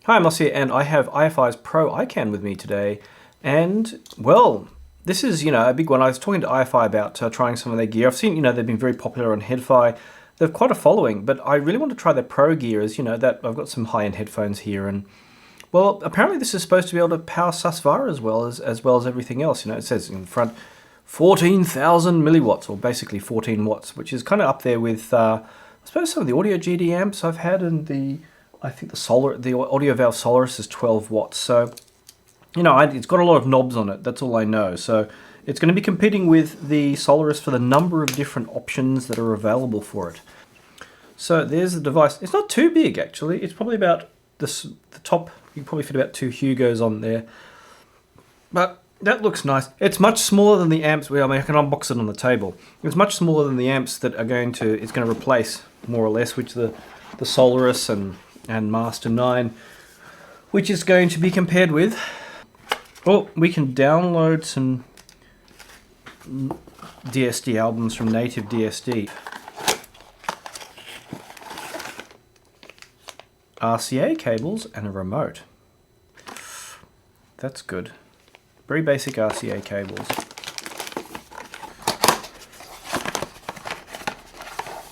Hi, I'm Moss here, and I have iFi's Pro iCAN with me today. And, well, this is, a big one. I was talking to iFi about trying some of their gear. I've seen, they've been very popular on Headphone. They've quite a following, but I really want to try their Pro gear as, that I've got some high-end headphones here. And, well, apparently this is supposed to be able to power Susvara as well as everything else. It says in front 14,000 milliwatts, or basically 14 watts, which is kind of up there with, I suppose, some of the Audio GD amps I've had, and I think the Audio Valve Solaris is 12 watts. So, it's got a lot of knobs on it. That's all I know. So it's going to be competing with the Solaris for the number of different options that are available for it. So there's the device. It's not too big, actually. It's probably about the top. You can probably fit about 2 Hugos on there. But that looks nice. It's much smaller than the amps. Well, I can unbox it on the table. It's much smaller than the amps that it's going to replace, more or less, which the Solaris and Master 9, which is going to be compared with. Well, we can download some DSD albums from native DSD. RCA cables and a remote. That's good. Very basic RCA cables.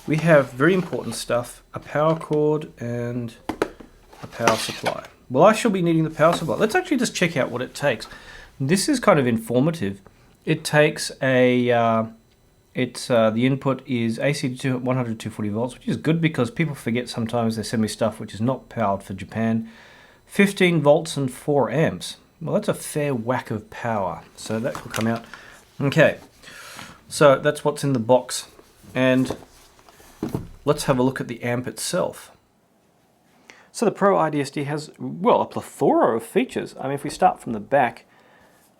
We have very important stuff, a power cord and a power supply. Well, I shall be needing the power supply. Let's actually just check out what it takes. This is kind of informative. It takes the input is AC to 100 to 240 volts, which is good because people forget sometimes. They send me stuff which is not powered for Japan. 15 volts and 4 amps. Well, that's a fair whack of power. So that will come out. Okay, so that's what's in the box. And let's have a look at the amp itself. So the Pro iDSD has, well, a plethora of features. I mean, if we start from the back,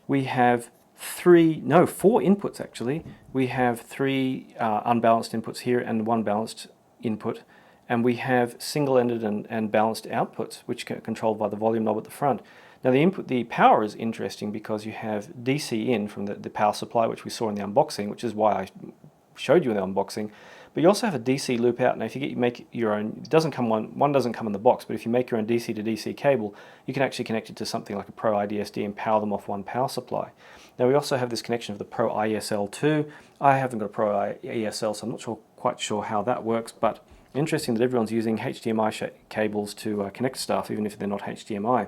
we have 4 inputs actually. We have 3 unbalanced inputs here and 1 balanced input. And we have single-ended and balanced outputs, which are controlled by the volume knob at the front. Now the power is interesting because you have DC in from the power supply, which we saw in the unboxing, which is why I showed you in the unboxing. But you also have a DC loop out. Now if you make your own, it doesn't come one doesn't come in the box, but if you make your own DC to DC cable, you can actually connect it to something like a Pro iDSD and power them off one power supply. Now we also have this connection of the Pro ISL too. I haven't got a Pro ISL, so I'm not quite sure how that works, but interesting that everyone's using HDMI cables to connect stuff, even if they're not HDMI.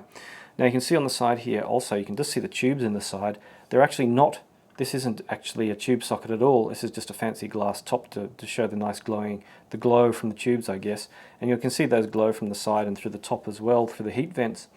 Now you can see on the side here also, you can just see the tubes in the side. They're actually not, this isn't actually a tube socket at all. This is just a fancy glass top to show the nice the glow from the tubes, I guess. And you can see those glow from the side and through the top as well, through the heat vents.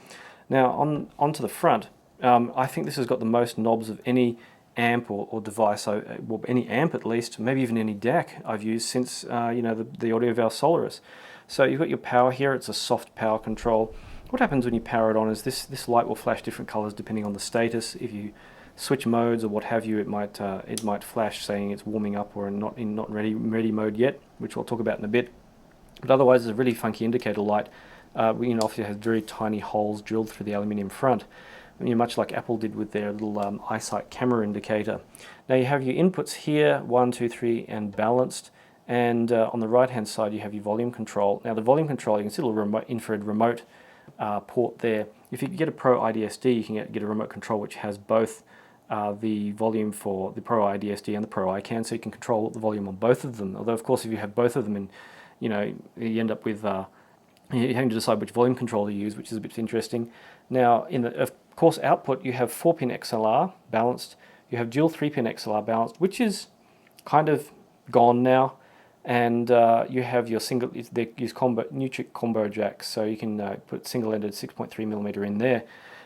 Now onto the front, I think this has got the most knobs of any amp or device, well, any amp at least, maybe even any DAC I've used since the Audio Valve Solaris. So you've got your power here. It's a soft power control. What happens when you power it on is this light will flash different colors depending on the status. If you switch modes or what have you, it might flash saying it's warming up or not ready mode yet, which we'll talk about in a bit. But otherwise, it's a really funky indicator light. Obviously it has very tiny holes drilled through the aluminium front, much like Apple did with their little iSight camera indicator. Now you have your inputs here, 1, 2, 3, and balanced. And on the right hand side you have your volume control. Now the volume control, you can see a little infrared remote port there. If you get a Pro iDSD, you can get a remote control which has both the volume for the Pro iDSD and the Pro iCAN, so you can control the volume on both of them. Although of course if you have both of them, you end up with you're having to decide which volume control to use, which is a bit interesting. Now of course output, you have 4-pin XLR balanced, you have dual 3-pin XLR balanced, which is kind of gone now. And you have your they use Nutric combo jacks, so you can put single-ended 6.3mm in there.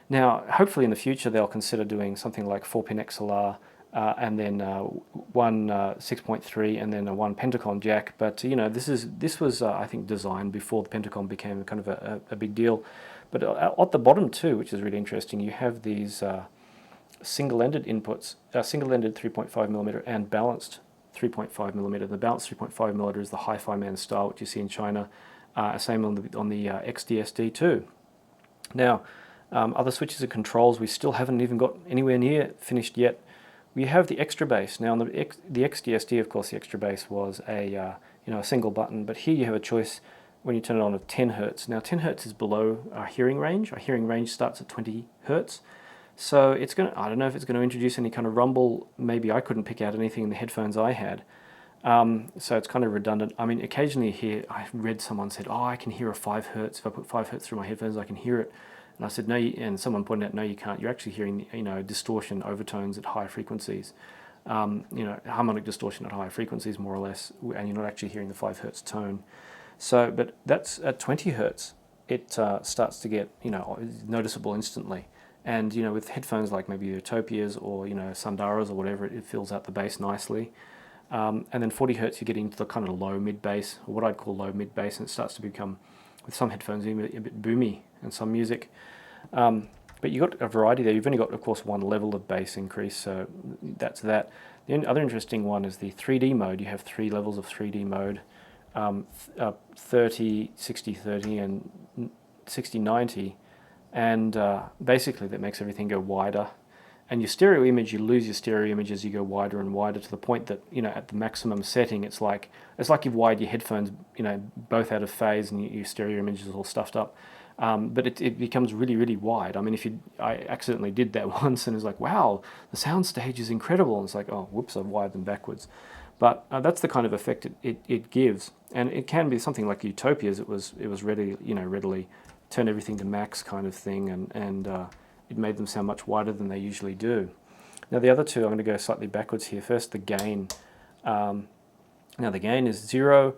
Now, hopefully in the future they'll consider doing something like 4-pin XLR and then one 6.3 and then a 1 Pentacon jack. But this was I think designed before the Pentacon became kind of a big deal. But at the bottom too, which is really interesting, you have these single-ended inputs, single-ended 3.5mm and balanced 3.5mm. The balanced 3.5mm is the Hi-Fi Man style, which you see in China. Same on the XDSD too. Now, other switches and controls we still haven't even got anywhere near finished yet. We have the extra bass. Now on the XDSD, of course, the extra bass was a single button, but here you have a choice when you turn it on at 10 hertz. Now 10 hertz is below our hearing range. Our hearing range starts at 20 hertz. So it's going to, I don't know if it's going to introduce any kind of rumble. Maybe I couldn't pick out anything in the headphones I had. So it's kind of redundant. I mean, occasionally here, I read someone said, oh, I can hear a 5 hertz. If I put 5 hertz through my headphones, I can hear it. And I said, no, and someone pointed out, no, you can't. You're actually hearing, distortion, overtones at high frequencies. Harmonic distortion at high frequencies, more or less, and you're not actually hearing the 5 hertz tone. So, but that's at 20 hertz, it starts to get, noticeable instantly. And, with headphones like maybe Utopias or, Sundaras or whatever, it fills out the bass nicely. And then 40 hertz, you get into the kind of low mid bass, or what I'd call low mid bass, and it starts to become, with some headphones, even a bit boomy and some music. But you've got a variety there. You've only got, of course, one level of bass increase, so that's that. The other interesting one is the 3D mode. You have 3 levels of 3D mode, 30, 60, 30, and 60, 90. And basically that makes everything go wider. And your stereo image, you lose your stereo image as you go wider and wider, to the point that, at the maximum setting, it's like you've wired your headphones, both out of phase, and your stereo image is all stuffed up. But it becomes really, really wide. I mean, I accidentally did that once, and it's like, wow, the sound stage is incredible. And it's like, oh, whoops, I've wired them backwards. But that's the kind of effect it gives. And it can be something like Utopias. It was readily turn everything to max kind of thing, and it made them sound much wider than they usually do. Now the other two, I'm going to go slightly backwards here. First, the gain. Now the gain is 0,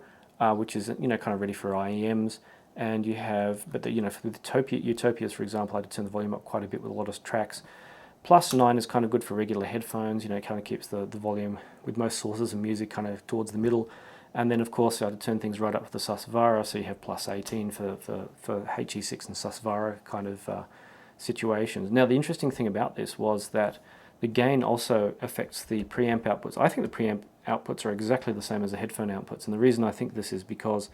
which is kind of ready for IEMs. And you have, but for the Utopias, for example, I had to turn the volume up quite a bit with a lot of tracks. Plus 9 is kind of good for regular headphones. It kind of keeps the volume with most sources of music kind of towards the middle. And then, of course, I had to turn things right up with the Susvara, so you have plus 18 for HE6 and Susvara kind of situations. Now, the interesting thing about this was that the gain also affects the preamp outputs. I think the preamp outputs are exactly the same as the headphone outputs, and the reason I think this is because,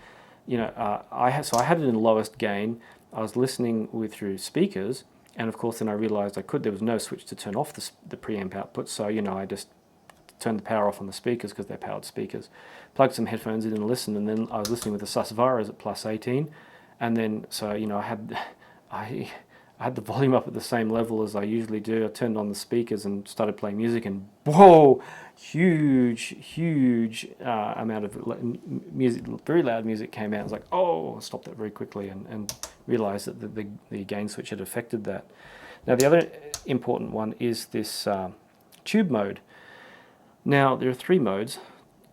I had it in lowest gain. I was listening through speakers, and of course, then I realized there was no switch to turn off the preamp output, so I just turned the power off on the speakers because they're powered speakers, plugged some headphones in and listened, and then I was listening with the Susvaras at plus 18, and then so I had the volume up at the same level as I usually do. I turned on the speakers and started playing music, and whoa, huge amount of music, very loud music came out. I was like, oh, I stopped that very quickly and realized that the gain switch had affected that. Now the other important one is this tube mode. Now there are 3 modes: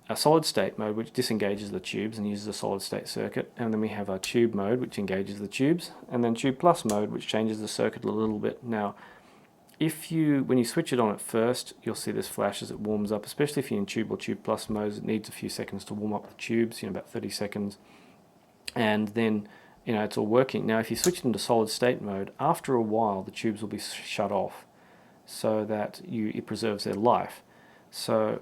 a solid state mode, which disengages the tubes and uses a solid state circuit, and then we have our tube mode, which engages the tubes, and then tube plus mode, which changes the circuit a little bit. Now when you switch it on at first, you'll see this flash as it warms up, especially if you're in tube or tube plus modes. It needs a few seconds to warm up the tubes, about 30 seconds, and then it's all working. Now if you switch it into solid state mode, after a while the tubes will be shut off so that it preserves their life. So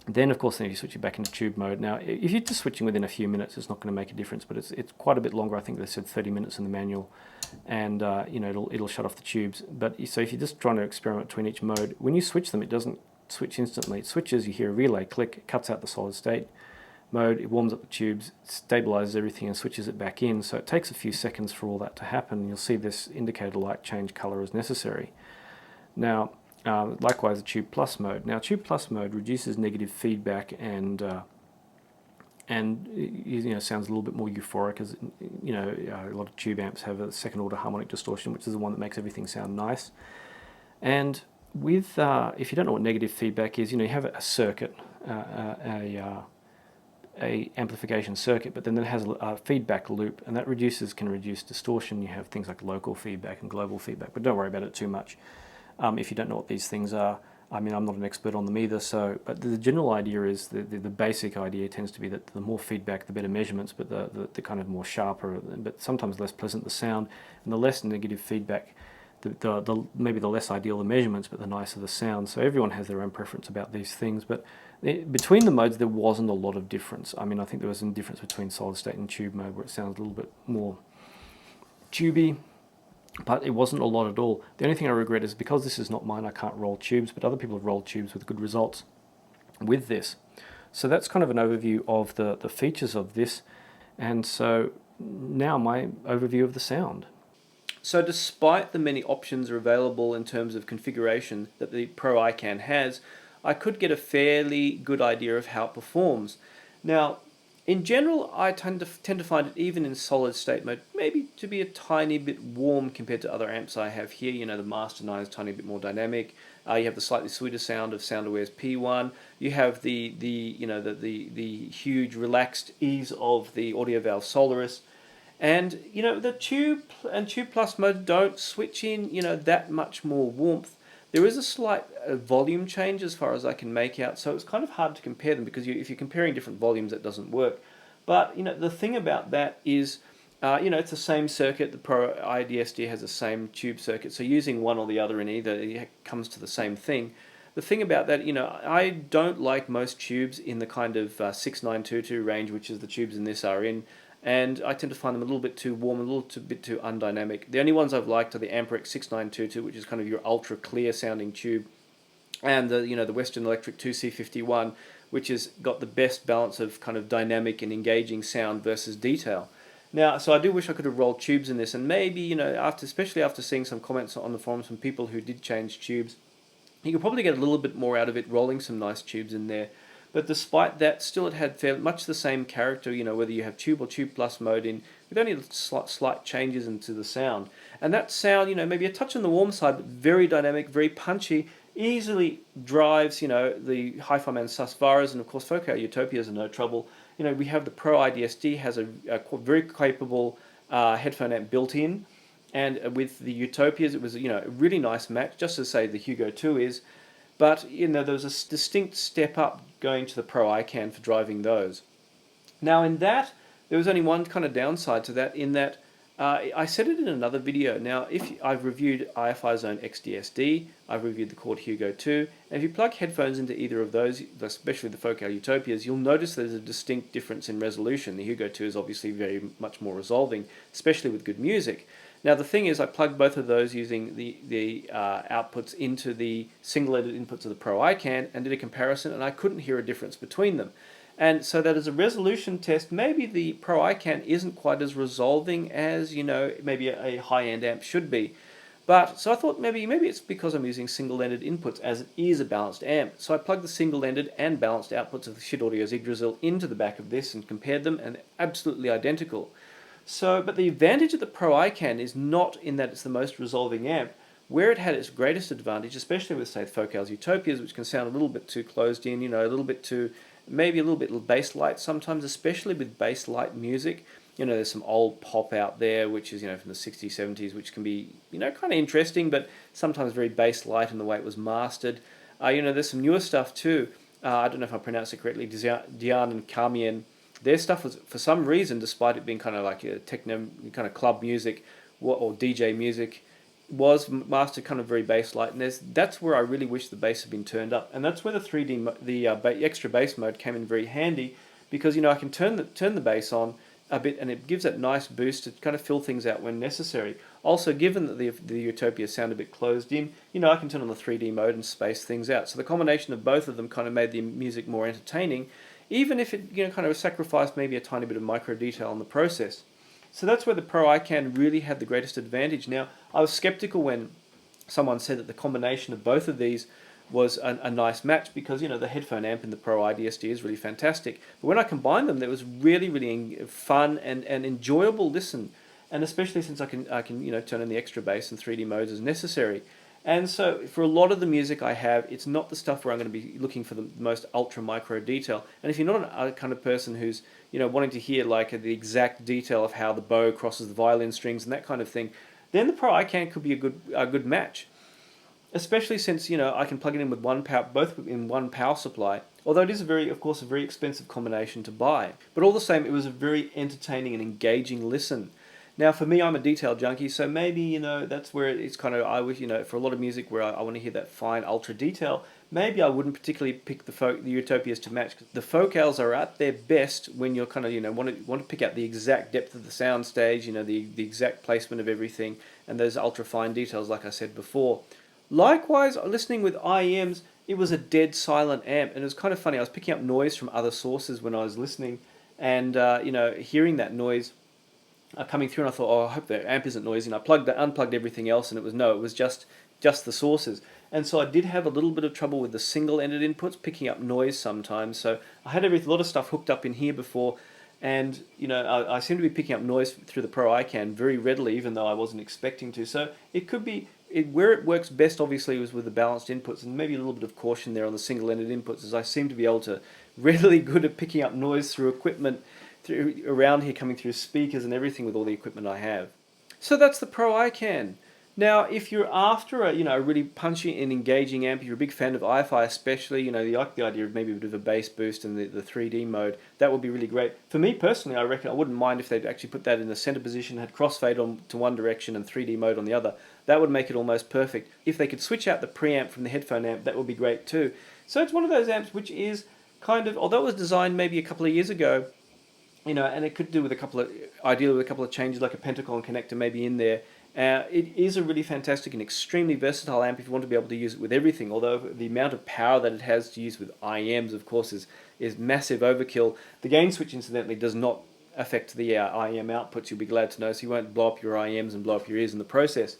then, of course, if you switch it back into tube mode. Now, if you're just switching within a few minutes, it's not going to make a difference, but it's quite a bit longer. I think they said 30 minutes in the manual, and it'll shut off the tubes. But so if you're just trying to experiment between each mode, when you switch them, it doesn't switch instantly. It switches, you hear a relay click, it cuts out the solid state mode, it warms up the tubes, stabilizes everything, and switches it back in. So it takes a few seconds for all that to happen. You'll see this indicator light change color as necessary. Now, likewise, the tube plus mode. Now, tube plus mode reduces negative feedback and sounds a little bit more euphoric, as a lot of tube amps have a second order harmonic distortion, which is the one that makes everything sound nice. And with if you don't know what negative feedback is, you have a circuit, a amplification circuit, but then it has a feedback loop, and that can reduce distortion. You have things like local feedback and global feedback, but don't worry about it too much. If you don't know what these things are, I mean, I'm not an expert on them either, but the general idea is, the basic idea tends to be that the more feedback, the better measurements, but the kind of more sharper, but sometimes less pleasant the sound, and the less negative feedback, maybe the less ideal the measurements, but the nicer the sound. So everyone has their own preference about these things, but between the modes there wasn't a lot of difference. I mean, I think there was some difference between solid state and tube mode, where it sounds a little bit more tubey, but it wasn't a lot at all. The only thing I regret is, because this is not mine, I can't roll tubes, but other people have rolled tubes with good results with this. So that's kind of an overview of the features of this. And so now my overview of the sound. So despite the many options are available in terms of configuration that the Pro iCAN has, I could get a fairly good idea of how it performs. Now, in general, I tend to find it, even in solid state mode, maybe to be a tiny bit warm compared to other amps I have here. You know, the Master 9 is a tiny bit more dynamic. You have the slightly sweeter sound of Soundaware's P1. You have the huge relaxed ease of the Audio Valve Solaris. And the tube and tube plus mode don't switch in that much more warmth. There is a slight volume change as far as I can make out, so it's kind of hard to compare them because if you're comparing different volumes, that doesn't work. But the thing about that is, it's the same circuit. The Pro iDSD has the same tube circuit, so using one or the other in either, it comes to the same thing. The thing about that, I don't like most tubes in the kind of 6922 range, which is the tubes in this are in. And I tend to find them a little bit too warm, a little bit too undynamic. The only ones I've liked are the Amperex 6922, which is kind of your ultra clear sounding tube, and the Western Electric 2C51, which has got the best balance of kind of dynamic and engaging sound versus detail. Now, so I do wish I could have rolled tubes in this, and maybe especially after seeing some comments on the forums from people who did change tubes, you could probably get a little bit more out of it rolling some nice tubes in there. But despite that, still it had much the same character, whether you have tube or tube plus mode in, with only slight changes into the sound. And that sound, maybe a touch on the warm side, but very dynamic, very punchy, easily drives, the Hi-Fi Man Susvaras, and of course Focal Utopias are no trouble. We have the Pro iDSD, has a very capable headphone amp built in, and with the Utopias, it was a really nice match, just as say the Hugo 2 is. But there was a distinct step up going to the Pro iCAN for driving those. Now in that, there was only one kind of downside to that, in that I said it in another video. Now, if I've reviewed iFi's own XDSD, I've reviewed the Chord Hugo 2, and if you plug headphones into either of those, especially the Focal Utopias, you'll notice there's a distinct difference in resolution. The Hugo 2 is obviously very much more resolving, especially with good music. Now the thing is, I plugged both of those using the outputs into the single-ended inputs of the Pro iCAN and did a comparison, and I couldn't hear a difference between them. And so that as a resolution test, maybe the Pro iCAN isn't quite as resolving as maybe a high-end amp should be. But so I thought maybe it's because I'm using single-ended inputs, as it is a balanced amp. So I plugged the single-ended and balanced outputs of the Shit Audio's Yggdrasil into the back of this and compared them, and absolutely identical. So, but the advantage of the Pro iCAN is not in that it's the most resolving amp. Where it had its greatest advantage, especially with, say, Focal's Utopias, which can sound a little bit too closed in, a little bit too, maybe a little bit bass light sometimes, especially with bass light music. There's some old pop out there, which is, from the 60s, 70s, which can be, kind of interesting, but sometimes very bass light in the way it was mastered. There's some newer stuff too. I don't know if I pronounced it correctly, Diane and Carmien. Their stuff was, for some reason, despite it being kind of like a techno, kind of club music or DJ music, was mastered kind of very bass light, and that's where I really wish the bass had been turned up, and that's where the extra bass mode came in very handy, because I can turn the bass on a bit, and it gives that nice boost to kind of fill things out when necessary. Also, given that the Utopia sound a bit closed in, I can turn on the 3D mode and space things out. So the combination of both of them kind of made the music more entertaining, even if it kind of sacrificed maybe a tiny bit of micro detail in the process. So that's where the Pro iCAN really had the greatest advantage. Now, I was skeptical when someone said that the combination of both of these was a nice match, because the headphone amp in the Pro iDSD is really fantastic. But when I combined them, there was really, really fun and enjoyable listen, and especially since I can turn in the extra bass and 3D modes as necessary. And so for a lot of the music I have, it's not the stuff where I'm going to be looking for the most ultra micro detail. And if you're not a kind of person who's wanting to hear like the exact detail of how the bow crosses the violin strings and that kind of thing, then the Pro iCAN could be a good match. Especially since I can plug it in with both in one power supply. Although it is of course a very expensive combination to buy. But all the same, it was a very entertaining and engaging listen. Now, for me, I'm a detail junkie, so maybe, that's where it's kind of, I wish, for a lot of music where I want to hear that fine, ultra detail, maybe I wouldn't particularly pick the Utopias to match. The Focals are at their best when you're kind of, want to pick out the exact depth of the sound stage, the exact placement of everything, and those ultra fine details, like I said before. Likewise, listening with IEMs, it was a dead silent amp, and it was kind of funny. I was picking up noise from other sources when I was listening, and hearing that noise coming through, and I thought, oh, I hope the amp isn't noisy. And unplugged everything else, and it was just the sources. And so I did have a little bit of trouble with the single-ended inputs picking up noise sometimes. So I had a lot of stuff hooked up in here before, and I seem to be picking up noise through the Pro iCAN very readily, even though I wasn't expecting to. So it could be where it works best. Obviously, was with the balanced inputs, and maybe a little bit of caution there on the single-ended inputs, as I seem to be able to readily good at picking up noise through equipment around here, coming through speakers and everything with all the equipment I have. So that's the Pro iCAN. Now, if you're after a really punchy and engaging amp, if you're a big fan of iFi especially, you like the idea of maybe a bit of a bass boost and the 3D mode, that would be really great. For me personally, I reckon I wouldn't mind if they'd actually put that in the center position, had crossfade on to one direction and 3D mode on the other. That would make it almost perfect. If they could switch out the preamp from the headphone amp, that would be great too. So it's one of those amps which is kind of, although it was designed maybe a couple of years ago, and it could do with ideally with a couple of changes, like a pentacle connector maybe in there. It is a really fantastic and extremely versatile amp if you want to be able to use it with everything, although the amount of power that it has to use with IEMs, of course, is massive overkill. The gain switch, incidentally, does not affect the IEM outputs, you'll be glad to know, so you won't blow up your IEMs and blow up your ears in the process.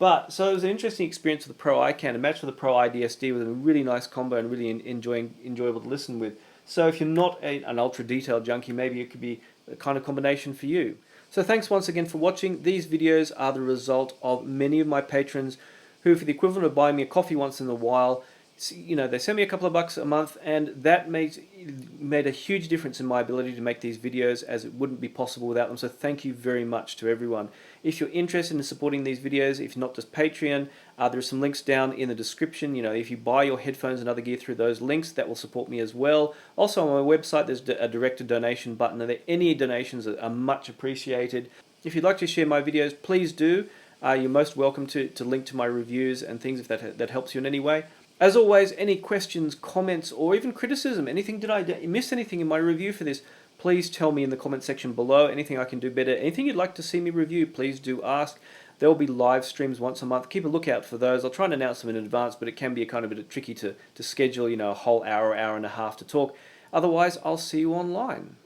So it was an interesting experience with the Pro iCAN. A match with the Pro iDSD was a really nice combo and really enjoyable to listen with. So if you're not an ultra detailed junkie, maybe it could be a kind of combination for you. So thanks once again for watching. These videos are the result of many of my patrons who, for the equivalent of buying me a coffee once in a while, they send me a couple of bucks a month, and that made a huge difference in my ability to make these videos, as it wouldn't be possible without them. So thank you very much to everyone. If you're interested in supporting these videos, if not just Patreon, there are some links down in the description. If you buy your headphones and other gear through those links, that will support me as well. Also on my website, there's a direct donation button, and any donations are much appreciated. If you'd like to share my videos, please do. You're most welcome to link to my reviews and things if that helps you in any way. As always, any questions, comments, or even criticism, did I miss anything in my review for this, please tell me in the comment section below. Anything I can do better, anything you'd like to see me review, please do ask. There will be live streams once a month. Keep a lookout for those. I'll try and announce them in advance, but it can be a kind of bit tricky to schedule, a whole hour and a half to talk. Otherwise, I'll see you online.